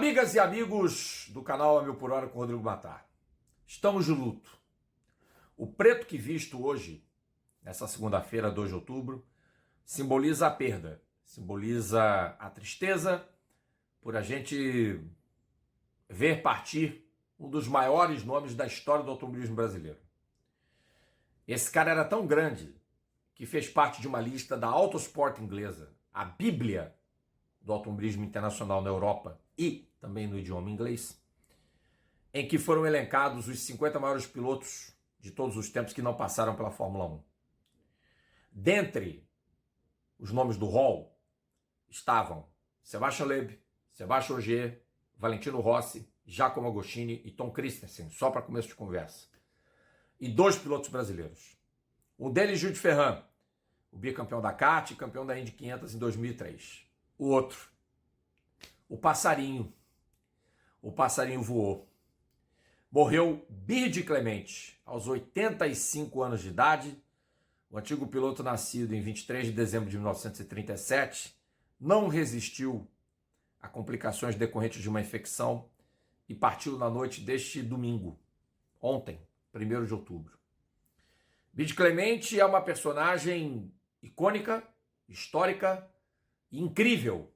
Amigas e amigos do canal A Mil por Hora com Rodrigo Matar, estamos de luto. O preto que visto hoje, nessa segunda-feira, 2 de outubro, simboliza a perda, simboliza a tristeza por a gente ver partir um dos maiores nomes da história do automobilismo brasileiro. Esse cara era tão grande que fez parte de uma lista da Autosport inglesa, a Bíblia do automobilismo internacional na Europa e também no idioma inglês, em que foram elencados os 50 maiores pilotos de todos os tempos que não passaram pela Fórmula 1. Dentre os nomes do hall estavam Sebastian Loeb, Sebastian Ogier, Valentino Rossi, Giacomo Agostini e Tom Christensen, só para começo de conversa. E 2 pilotos brasileiros. Um deles, Gil de Ferran, o bicampeão da kart e campeão da Indy 500 em 2003. O outro, o passarinho voou. Morreu Bird Clemente, aos 85 anos de idade. O antigo piloto, nascido em 23 de dezembro de 1937, não resistiu a complicações decorrentes de uma infecção e partiu na noite deste domingo, ontem, 1º de outubro. Bird Clemente é uma personagem icônica, histórica e incrível,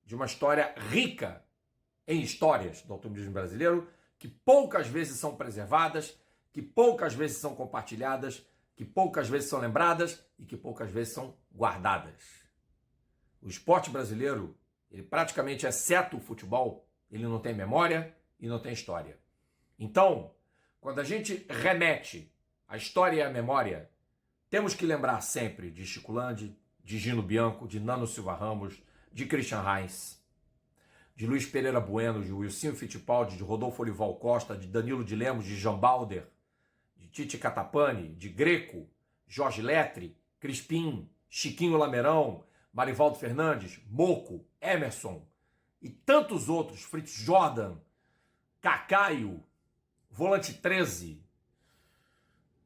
de uma história rica em histórias do automobilismo brasileiro, que poucas vezes são preservadas, que poucas vezes são compartilhadas, que poucas vezes são lembradas e que poucas vezes são guardadas. O esporte brasileiro, ele praticamente, exceto o futebol, ele não tem memória e não tem história. Então, quando a gente remete a história e a memória, temos que lembrar sempre de Chico Landi, de Gino Bianco, de Nano Silva Ramos, de Christian Heinz, de Luiz Pereira Bueno, de Wilsinho Fittipaldi, de Rodolfo Olival Costa, de Danilo de Lemos, de Jean Balder, de Tite Catapani, de Greco, Jorge Letri, Crispim, Chiquinho Lamerão, Marivaldo Fernandes, Moco, Emerson e tantos outros, Fritz Jordan, Cacaio, Volante 13,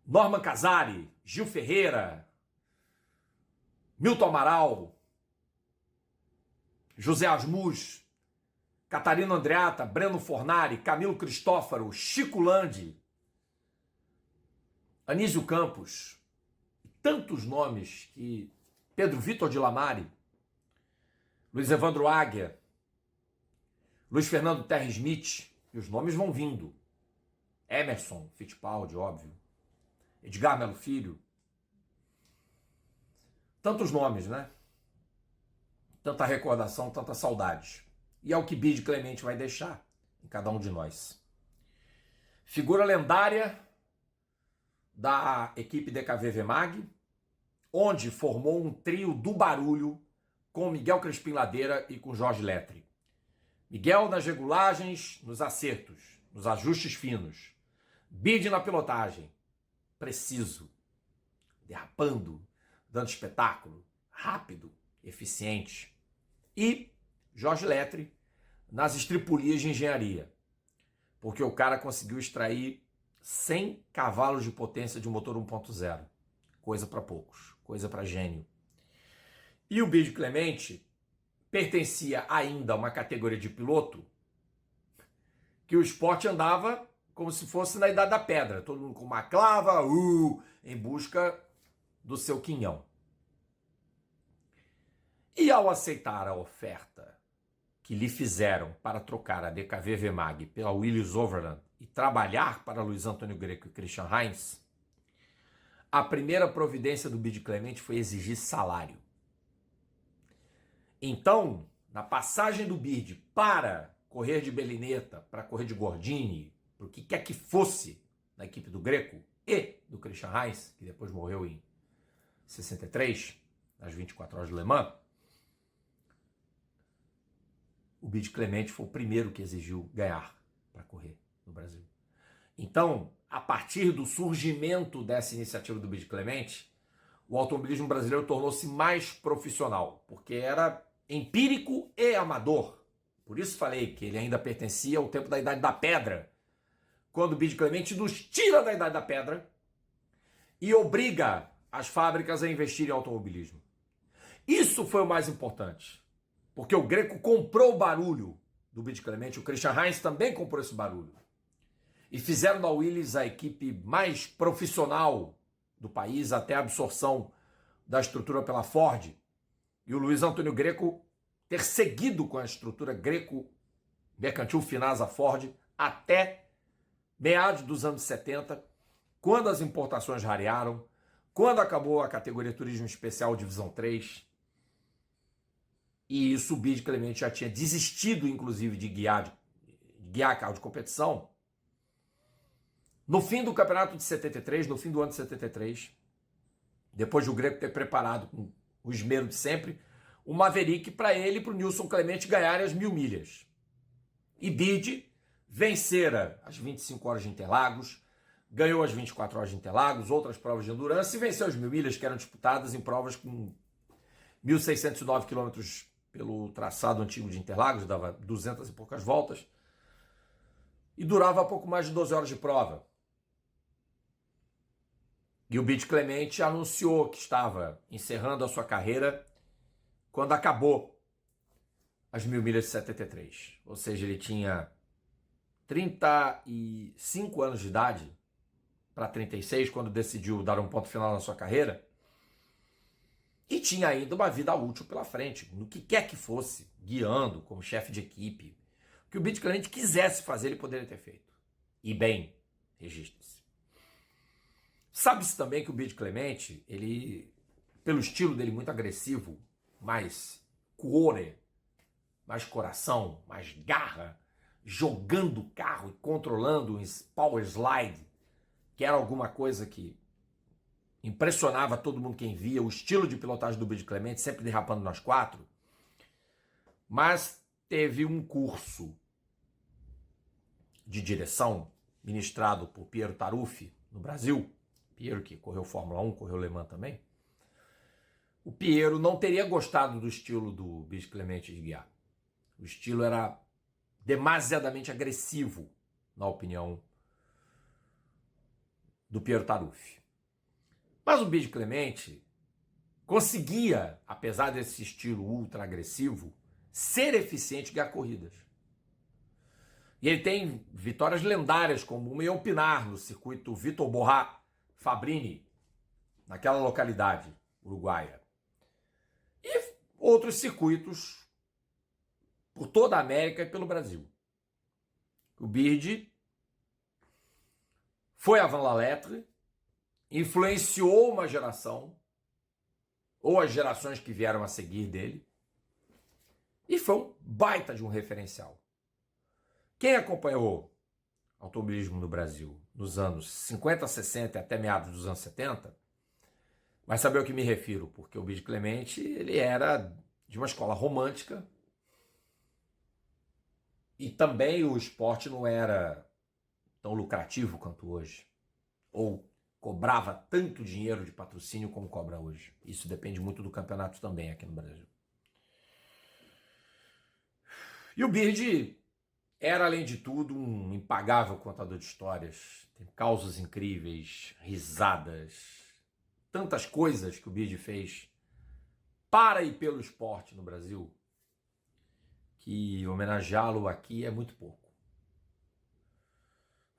Norman Casari, Gil Ferreira, Milton Amaral, José Asmus, Catarino Andreatta, Breno Fornari, Camilo Cristófaro, Chico Landi, Anísio Campos, e tantos nomes que Pedro Vitor de Lamare, Luiz Evandro Águia, Luiz Fernando Terra Smith, e os nomes vão vindo. Emerson Fittipaldi, óbvio, Edgar Melo Filho, tantos nomes, né? Tanta recordação, tanta saudade. E é o que Bird Clemente vai deixar em cada um de nós. Figura lendária da equipe DKV Mag, onde formou um trio do barulho com Miguel Crispim Ladeira e com Jorge Letri. Miguel nas regulagens, nos acertos, nos ajustes finos. Bird na pilotagem, preciso, derrapando, dando espetáculo, rápido, eficiente. E Jorge Letri nas estripulias de engenharia, porque o cara conseguiu extrair 100 cavalos de potência de um motor 1.0, coisa para poucos, coisa para gênio. E o Bird Clemente pertencia ainda a uma categoria de piloto que o esporte andava como se fosse na Idade da Pedra, todo mundo com uma clava, em busca do seu quinhão. E ao aceitar a oferta que lhe fizeram para trocar a DKV VMAG pela Willys Overland e trabalhar para Luiz Antônio Greco e Christian Heinz, a primeira providência do Bird Clemente foi exigir salário. Então, na passagem do Bird para correr de Bellinetta, para correr de Gordini, para o que quer que fosse na equipe do Greco e do Christian Heinz, que depois morreu em 63, nas 24 horas de Le Mans, o Bird Clemente foi o primeiro que exigiu ganhar para correr no Brasil. Então, a partir do surgimento dessa iniciativa do Bird Clemente, o automobilismo brasileiro tornou-se mais profissional, porque era empírico e amador. Por isso falei que ele ainda pertencia ao tempo da Idade da Pedra, quando o Bird Clemente nos tira da Idade da Pedra e obriga as fábricas a investir em automobilismo. Isso foi o mais importante, porque o Greco comprou o barulho do Bid Clemente, o Christian Heinz, também comprou esse barulho. E fizeram da Willys a equipe mais profissional do país, até a absorção da estrutura pela Ford. E o Luiz Antônio Greco ter seguido com a estrutura Greco Mercantil Finasa Ford até meados dos anos 70, quando as importações rarearam, quando acabou a categoria Turismo Especial Divisão 3, e isso o Bid Clemente já tinha desistido, inclusive, de guiar carro de competição. No fim do campeonato de 73, no fim do ano de 73, depois de o Greco ter preparado com o esmero de sempre, o Maverick para ele e para o Nilson Clemente ganharem as 1000 milhas. E Bid vencera as 25 horas de Interlagos, ganhou as 24 horas de Interlagos, outras provas de endurance e venceu as 1000 milhas que eram disputadas em provas com 1.609 quilômetros pelo traçado antigo de Interlagos, dava 200 e poucas voltas, e durava pouco mais de 12 horas de prova. E o Bid Clemente anunciou que estava encerrando a sua carreira quando acabou as 1000 milhas de 73. Ou seja, ele tinha 35 anos de idade para 36, quando decidiu dar um ponto final na sua carreira. E tinha ainda uma vida útil pela frente, no que quer que fosse, guiando, como chefe de equipe. O que o Bid Clemente quisesse fazer, ele poderia ter feito. E bem, registre-se. Sabe-se também que o Bid Clemente, ele, pelo estilo dele muito agressivo, mais cuore, mais coração, mais garra, jogando o carro e controlando um power slide, que era alguma coisa que impressionava todo mundo quem via, o estilo de pilotagem do Bid Clemente, sempre derrapando nós quatro. Mas teve um curso de direção ministrado por Piero Taruffi no Brasil, Piero que correu Fórmula 1, correu Le Mans também. O Piero não teria gostado do estilo do Bid Clemente de guiar. O estilo era demasiadamente agressivo, na opinião do Piero Taruffi. Mas o Bid Clemente conseguia, apesar desse estilo ultra agressivo, ser eficiente em guiar corridas. E ele tem vitórias lendárias, como uma em Alpinar, no circuito Vitor Borrá Fabrini, naquela localidade uruguaia. E outros circuitos por toda a América e pelo Brasil. O Bid foi a Van La Lettre, influenciou uma geração, ou as gerações que vieram a seguir dele, e foi um baita de um referencial. Quem acompanhou automobilismo no Brasil nos anos 50, 60 até meados dos anos 70, vai saber ao que me refiro, porque o Bid Clemente ele era de uma escola romântica e também o esporte não era tão lucrativo quanto hoje, ou cobrava tanto dinheiro de patrocínio como cobra hoje. Isso depende muito do campeonato também aqui no Brasil. E o Bid era, além de tudo, um impagável contador de histórias. Tem causos incríveis, risadas, tantas coisas que o Bid fez para e pelo esporte no Brasil, que homenageá-lo aqui é muito pouco.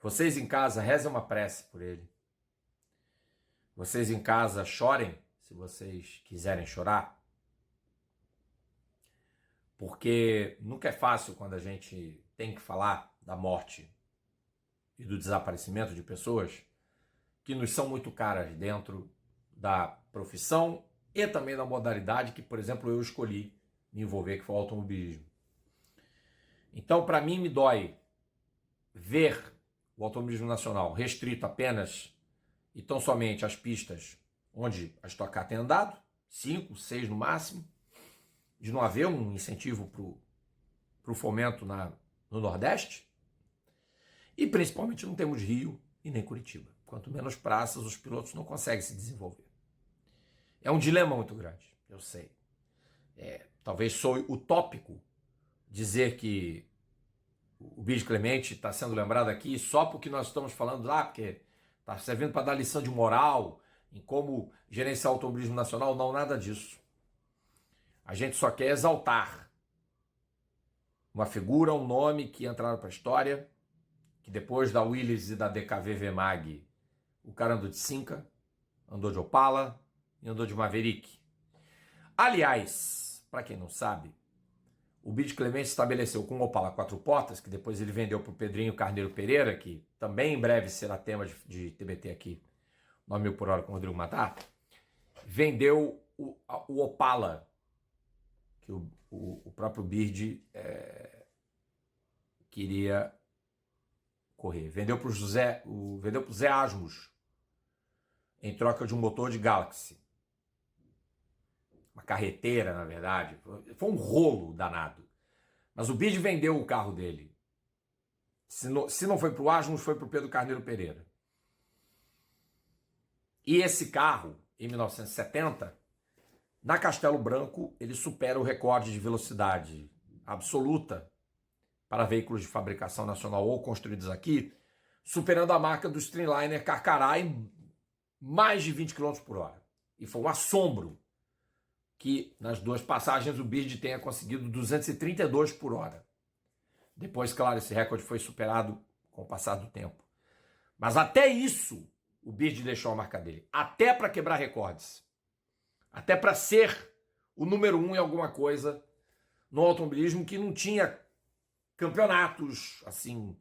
Vocês em casa rezem uma prece por ele. Vocês em casa chorem, se vocês quiserem chorar. Porque nunca é fácil quando a gente tem que falar da morte e do desaparecimento de pessoas que nos são muito caras dentro da profissão e também da modalidade que, por exemplo, eu escolhi me envolver, que foi o automobilismo. Então, para mim, me dói ver o automobilismo nacional restrito apenas e tão somente às pistas onde a Stock Car tem andado, 5, 6 no máximo, de não haver um incentivo para o fomento no Nordeste, e principalmente não temos Rio e nem Curitiba. Quanto menos praças, os pilotos não conseguem se desenvolver. É um dilema muito grande, eu sei. Talvez soe utópico dizer que o Bid Clemente está sendo lembrado aqui só porque nós estamos falando lá, porque está servindo para dar lição de moral em como gerenciar o automobilismo nacional. Não, nada disso. A gente só quer exaltar uma figura, um nome que entraram para a história, que depois da Willys e da DKV VMAG, o cara andou de Cinca, andou de Opala e andou de Maverick. Aliás, para quem não sabe, o Bid Clemente estabeleceu com o Opala 4 portas, que depois ele vendeu para o Pedrinho Carneiro Pereira, que também em breve será tema de TBT aqui, 9.000 por hora com o Rodrigo Matar, vendeu o Opala, que o próprio Bird queria correr. Vendeu para o Zé Asmus, em troca de um motor de Galaxy. Uma carreteira, na verdade. Foi um rolo danado. Mas o Bird vendeu o carro dele. Se não foi para o Asmus, foi para o Pedro Carneiro Pereira. E esse carro, em 1970, na Castelo Branco, ele supera o recorde de velocidade absoluta para veículos de fabricação nacional ou construídos aqui, superando a marca do Streamliner Carcará em mais de 20 km por hora. E foi um assombro que nas duas passagens o Bird tenha conseguido 232 por hora. Depois, claro, esse recorde foi superado com o passar do tempo. Mas até isso o Bird deixou a marca dele. Até para quebrar recordes. Até para ser o número 1 em alguma coisa no automobilismo que não tinha campeonatos assim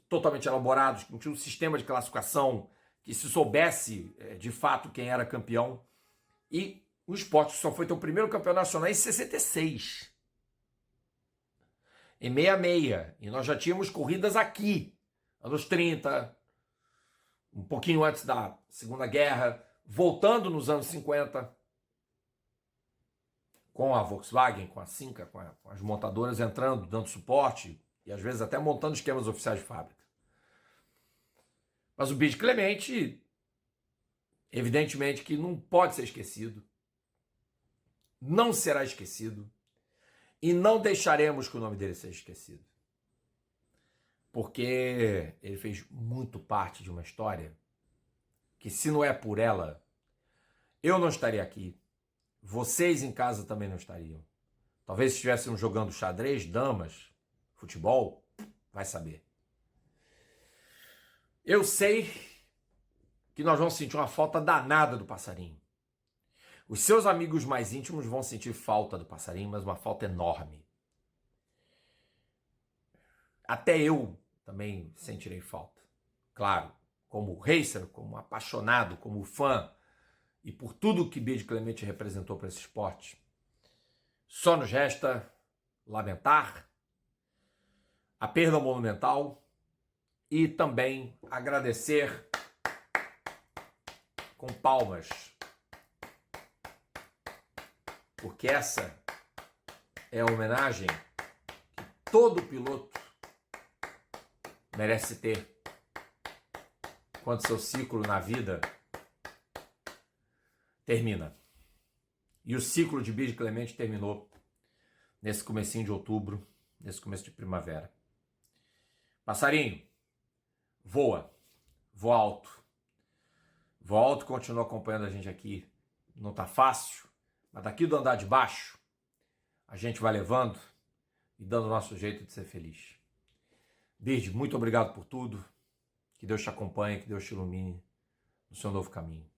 totalmente elaborados, que não tinha um sistema de classificação que se soubesse de fato quem era campeão. E o esporte só foi ter o primeiro campeão nacional em 66. Em 66. E nós já tínhamos corridas aqui, anos 30, um pouquinho antes da Segunda Guerra, voltando nos anos 50, com a Volkswagen, com a Cinca, com as montadoras entrando, dando suporte, e às vezes até montando esquemas oficiais de fábrica. Mas o Bird Clemente, evidentemente que não pode ser esquecido, não será esquecido, e não deixaremos que o nome dele seja esquecido. Porque ele fez muito parte de uma história que, se não é por ela, eu não estaria aqui, vocês em casa também não estariam. Talvez estivéssemos jogando xadrez, damas, futebol, vai saber. Eu sei que nós vamos sentir uma falta danada do Passarinho. Os seus amigos mais íntimos vão sentir falta do Passarinho, mas uma falta enorme. Até eu também sentirei falta. Claro, como racer, como apaixonado, como fã, e por tudo que Bird Clemente representou para esse esporte. Só nos resta lamentar a perda monumental e também agradecer com palmas, porque essa é a homenagem que todo piloto merece ter quando seu ciclo na vida termina. E o ciclo de Bird Clemente terminou nesse comecinho de outubro, nesse começo de primavera. Passarinho, voa alto. Voa alto, continua acompanhando a gente aqui. Não tá fácil, mas daqui do andar de baixo, a gente vai levando e dando o nosso jeito de ser feliz. Bird, muito obrigado por tudo. Que Deus te acompanhe, que Deus te ilumine no seu novo caminho.